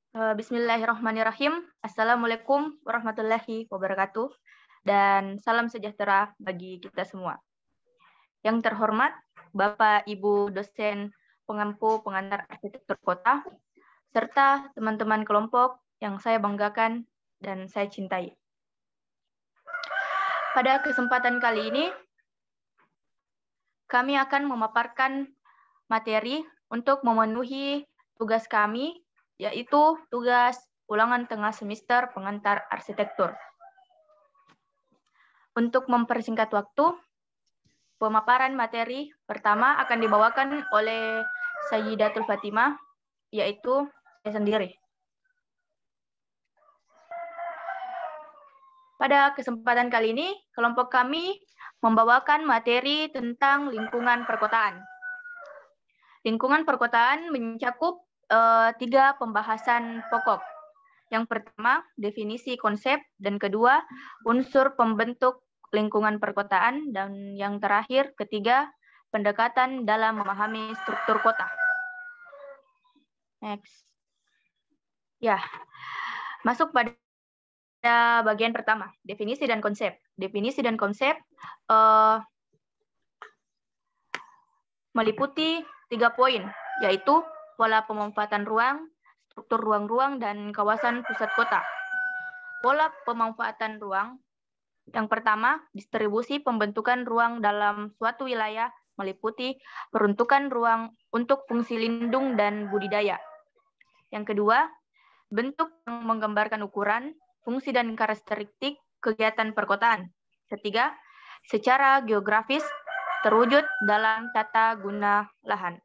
Bismillahirrahmanirrahim. Assalamualaikum warahmatullahi wabarakatuh. Dan salam sejahtera bagi kita semua. Yang terhormat, Bapak Ibu dosen pengampu pengantar arsitektur kota, serta teman-teman kelompok yang saya banggakan dan saya cintai. Pada kesempatan kali ini, kami akan memaparkan materi untuk memenuhi tugas kami, yaitu tugas ulangan tengah semester pengantar arsitektur. Untuk mempersingkat waktu, pemaparan materi pertama akan dibawakan oleh Sayyidatul Fatimah, yaitu saya sendiri. Pada kesempatan kali ini, kelompok kami membawakan materi tentang lingkungan perkotaan. Lingkungan perkotaan mencakup 3 pembahasan pokok. Yang pertama, definisi konsep, dan kedua, unsur pembentuk lingkungan perkotaan, dan yang terakhir, ketiga, pendekatan dalam memahami struktur kota. Next. Ya, masuk pada bagian pertama, definisi dan konsep. Definisi dan konsep meliputi 3 poin, yaitu pola pemanfaatan ruang, struktur ruang-ruang, dan kawasan pusat kota. Pola pemanfaatan ruang. Yang pertama, distribusi pembentukan ruang dalam suatu wilayah meliputi peruntukan ruang untuk fungsi lindung dan budidaya. Yang kedua, bentuk yang menggambarkan ukuran, fungsi, dan karakteristik kegiatan perkotaan. Ketiga, secara geografis terwujud dalam tata guna lahan.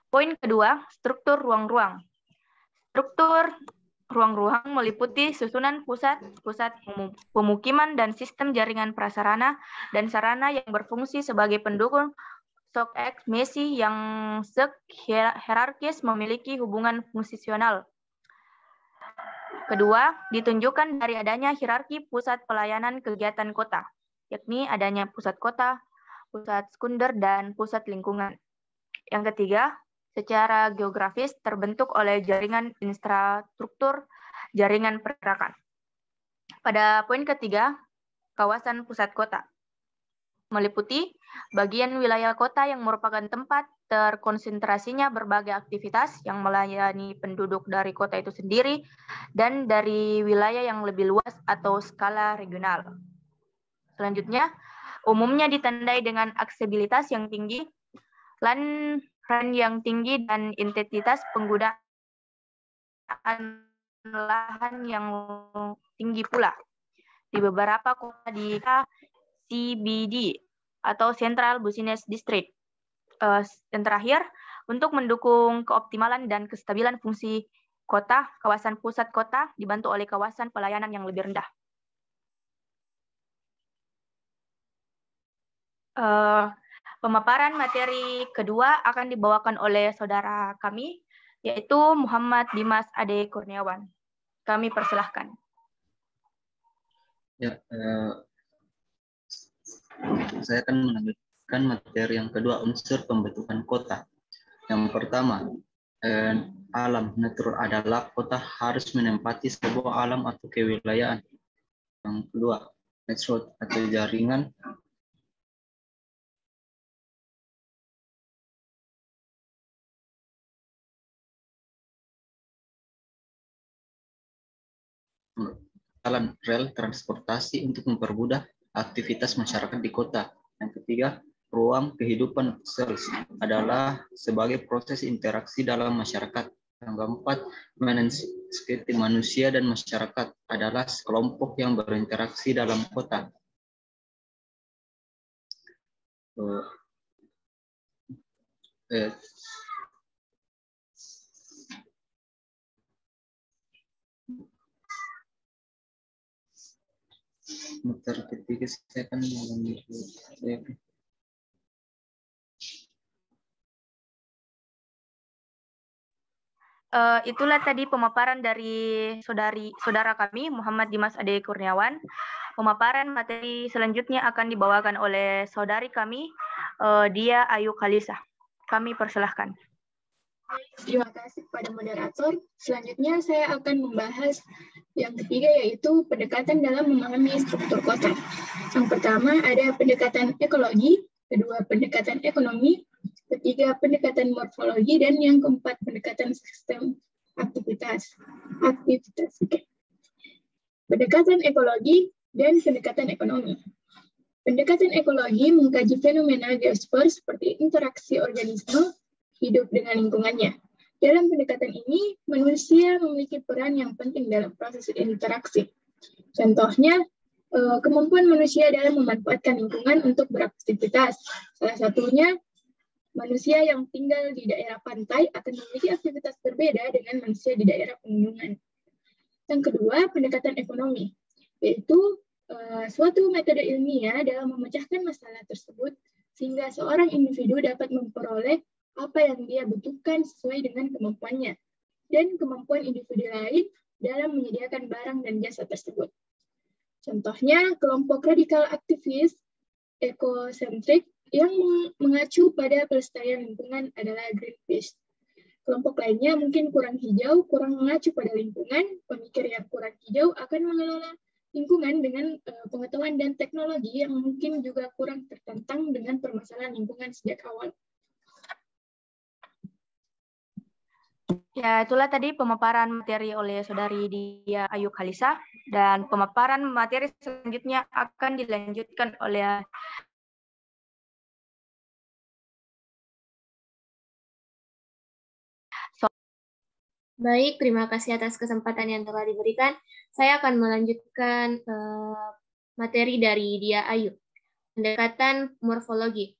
Poin kedua, struktur ruang-ruang. Struktur ruang-ruang meliputi susunan pusat pemukiman dan sistem jaringan prasarana dan sarana yang berfungsi sebagai pendukung eksmesi yang hierarkis memiliki hubungan fungsional. Kedua, ditunjukkan dari adanya hierarki pusat pelayanan kegiatan kota, yakni adanya pusat kota, pusat sekunder, dan pusat lingkungan. Yang ketiga, secara geografis terbentuk oleh jaringan infrastruktur jaringan pergerakan. Pada poin ketiga, kawasan pusat kota meliputi bagian wilayah kota yang merupakan tempat terkonsentrasinya berbagai aktivitas yang melayani penduduk dari kota itu sendiri dan dari wilayah yang lebih luas atau skala regional. Selanjutnya, umumnya ditandai dengan aksesibilitas yang tinggi, lahan yang tinggi, dan intensitas penggunaan lahan yang tinggi pula. Di beberapa kota di CBD atau Central Business District. Dan terakhir, untuk mendukung keoptimalan dan kestabilan fungsi kota, kawasan pusat kota dibantu oleh kawasan pelayanan yang lebih rendah. Pemaparan materi kedua akan dibawakan oleh saudara kami, yaitu Muhammad Dimas Ade Kurniawan. Kami persilahkan. Ya, saya akan melanjutkan materi yang kedua, unsur pembentukan kota. Yang pertama, alam natural adalah kota harus menempati sebuah alam atau kewilayahan. Yang kedua, network atau jaringan. Alam rel transportasi untuk mempermudah aktivitas masyarakat di kota. Yang ketiga, ruang kehidupan sosial adalah sebagai proses interaksi dalam masyarakat. Yang keempat, seperti manusia dan masyarakat adalah kelompok yang berinteraksi dalam kota. Materi ketiga saya akan melanjutkan. Itulah tadi pemaparan dari saudara kami, Muhammad Dimas Ade Kurniawan. Pemaparan materi selanjutnya akan dibawakan oleh saudari kami, Dia Ayu Khalisa. Kami persilahkan. Terima kasih kepada moderator. Selanjutnya saya akan membahas yang ketiga, yaitu pendekatan dalam memahami struktur kota. Yang pertama ada pendekatan ekologi, kedua pendekatan ekonomi, ketiga pendekatan morfologi, dan yang keempat pendekatan sistem aktivitas. Okay. Pendekatan ekologi dan pendekatan ekonomi. Pendekatan ekologi mengkaji fenomena geosfer seperti interaksi organisme hidup dengan lingkungannya. Dalam pendekatan ini, manusia memiliki peran yang penting dalam proses interaksi. Contohnya, kemampuan manusia dalam memanfaatkan lingkungan untuk beraktivitas. Salah satunya, manusia yang tinggal di daerah pantai akan memiliki aktivitas berbeda dengan manusia di daerah pegunungan. Yang kedua, pendekatan ekonomi, yaitu suatu metode ilmiah dalam memecahkan masalah tersebut sehingga seorang individu dapat memperoleh apa yang dia butuhkan sesuai dengan kemampuannya dan kemampuan individu lain dalam menyediakan barang dan jasa tersebut. Contohnya, kelompok radikal aktivis ekosentrik yang mengacu pada pelestarian lingkungan adalah Greenpeace. Kelompok lainnya mungkin kurang hijau, kurang mengacu pada lingkungan, pemikir yang kurang hijau akan mengelola lingkungan dengan pengetahuan dan teknologi yang mungkin juga kurang tertentang dengan permasalahan lingkungan sejak awal. Ya, itulah tadi pemaparan materi oleh Saudari Dia Ayu Khalisa, dan pemaparan materi selanjutnya akan dilanjutkan oleh Baik, terima kasih atas kesempatan yang telah diberikan. Saya akan melanjutkan materi dari Dia Ayu. Pendekatan morfologi.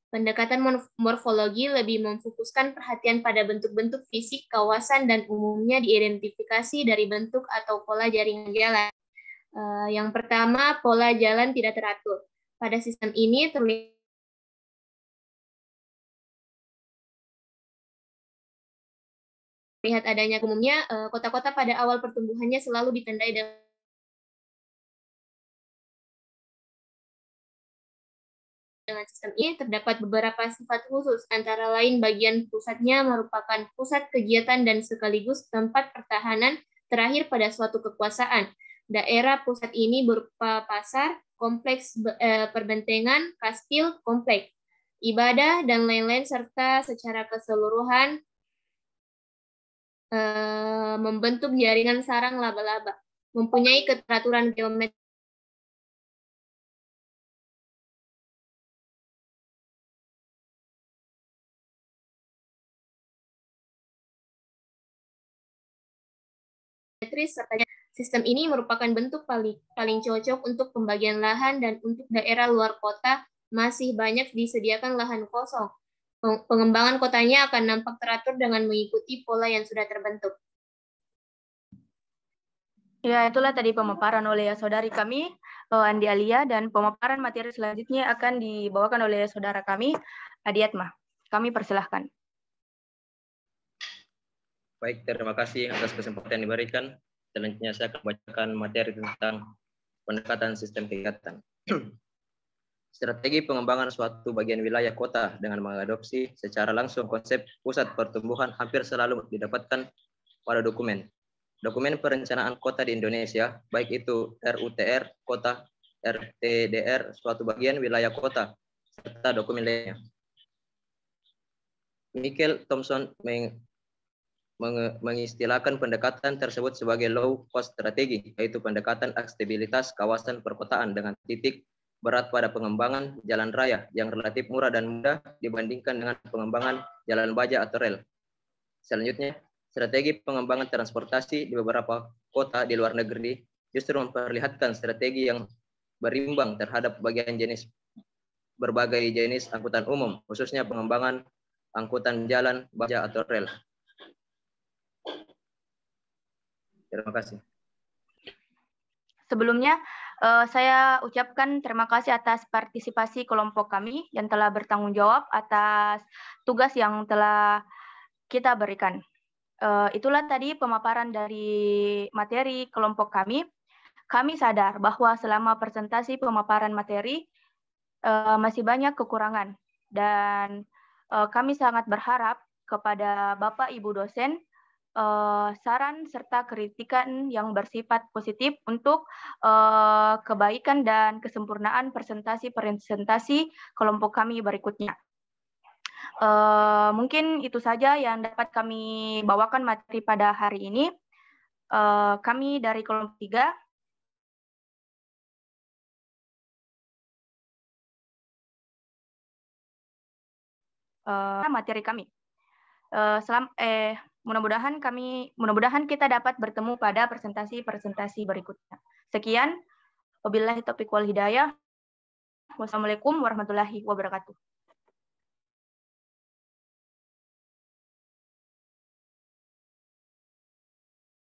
Pendekatan morfologi lebih memfokuskan perhatian pada bentuk-bentuk fisik kawasan dan umumnya diidentifikasi dari bentuk atau pola jaringan jalan. Yang pertama, pola jalan tidak teratur. Pada sistem ini terlihat adanya umumnya kota-kota pada awal pertumbuhannya selalu ditandai dengan sistem ini terdapat beberapa sifat khusus, antara lain bagian pusatnya merupakan pusat kegiatan dan sekaligus tempat pertahanan terakhir pada suatu kekuasaan. Daerah pusat ini berupa pasar, kompleks perbentengan, kastil, kompleks ibadah, dan lain-lain, serta secara keseluruhan membentuk jaringan sarang laba-laba, mempunyai keteraturan geometri serta sistem ini merupakan bentuk paling cocok untuk pembagian lahan, dan untuk daerah luar kota masih banyak disediakan lahan kosong. Pengembangan kotanya akan nampak teratur dengan mengikuti pola yang sudah terbentuk. Ya, itulah tadi pemaparan oleh saudari kami, Andi Alia, dan pemaparan materi selanjutnya akan dibawakan oleh saudara kami, Adiatma. Kami persilahkan. Baik, terima kasih atas kesempatan yang diberikan. Selanjutnya saya akan membacakan materi tentang pendekatan sistem kegiatan. Strategi pengembangan suatu bagian wilayah kota dengan mengadopsi secara langsung konsep pusat pertumbuhan hampir selalu didapatkan pada dokumen perencanaan kota di Indonesia, baik itu RUTR kota, RTDR suatu bagian wilayah kota, serta dokumen lainnya. Michael Thompson mengistilahkan pendekatan tersebut sebagai low cost strategi, yaitu pendekatan aksesibilitas kawasan perkotaan dengan titik berat pada pengembangan jalan raya yang relatif murah dan mudah dibandingkan dengan pengembangan jalan baja atau rel. Selanjutnya, strategi pengembangan transportasi di beberapa kota di luar negeri justru memperlihatkan strategi yang berimbang terhadap berbagai jenis angkutan umum, khususnya pengembangan angkutan jalan, baja atau rel. Terima kasih. Sebelumnya, saya ucapkan terima kasih atas partisipasi kelompok kami yang telah bertanggung jawab atas tugas yang telah kita berikan. Itulah tadi pemaparan dari materi kelompok kami. Kami sadar bahwa selama presentasi pemaparan materi masih banyak kekurangan, dan kami sangat berharap kepada Bapak Ibu dosen saran serta kritikan yang bersifat positif untuk kebaikan dan kesempurnaan presentasi kelompok kami berikutnya. Mungkin itu saja yang dapat kami bawakan materi pada hari ini. Kami dari kelompok 3 materi kami. Mudah-mudahan kita dapat bertemu pada presentasi berikutnya. Sekian, wabillahi taufiq wal hidayah. Wassalamualaikum warahmatullahi wabarakatuh.